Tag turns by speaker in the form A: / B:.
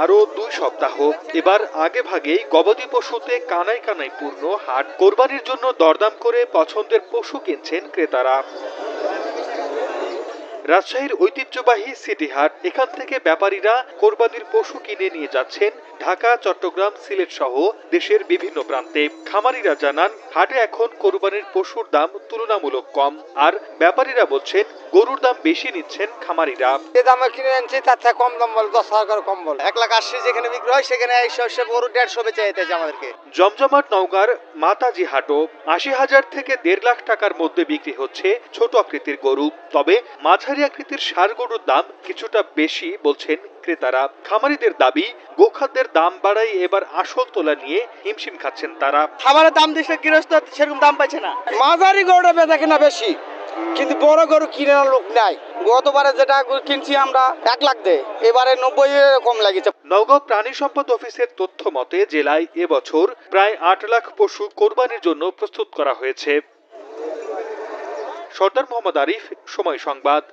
A: আরো 2 সপ্তাহ। এবার আগে ভাগেই গবাদি পশুতে কানায় কানায় পূর্ণ হাট। কোরবানির জন্য দরদাম করে পছন্দের পশু কিনছেন ক্রেতারা। রাজশাহীর ঐতিহ্যবাহী সিটি হাট। এখান থেকে ব্যাপারীরা কোরবানির পশু কিনে নিয়ে যাচ্ছেন ঢাকা, চট্টগ্রাম, সিলেট সহ দেশের বিভিন্ন প্রান্তে। খামারিরা জানান, হাটে এখন কোরবানির পশুর দাম তুলনামূলক কম। আর ব্যাপারীরা বলছেন, গরুর দাম বেশি নিচ্ছেন খামারিরা।
B: যে দামে কিনে আনছি তার থেকে কম দাম বলে 10,000 করে কম বলে। 1,80,000 যেখানে বিক্রি হয় সেখানে 100 গরু 150 বেচে যেতেছে আমাদেরকে।
A: জমজমাট নওগাঁর মাতাজি হাটও 80,000 থেকে 1.5 লাখ টাকার মধ্যে বিক্রি হচ্ছে ছোট আকৃতির গরু। তবে মাঝারি আকৃতির ষাঁড় গরুর দাম কিছুটা বেশি বলছেন ক্রেতারা। খামারিদের দাবি, গোখাদ্যের দাম বাড়ায় এবার আসল তোলা নিয়ে হিমশিম খাচ্ছেন তারা।
B: খাবারের দাম দিচ্ছে, গৃহস্থ সেরকম দাম পাচ্ছে না। মাঝারি গরুটা বেচা কিনা বেশি, কিন্তু বড় গরু কিনার লোক নাই। গতবারে যেটা কিনছি আমরা 1 লাখ দেয়, এবারে 90 কম লাগেছে।
A: নওগাঁ প্রাণী সম্পদ অফিসের তথ্য মতে জেলায় এবছর প্রায় 8 লাখ পশু কোরবানির জন্য প্রস্তুত করা হয়েছে। সর্দার মোহাম্মদ আরিফ, সময় সংবাদ।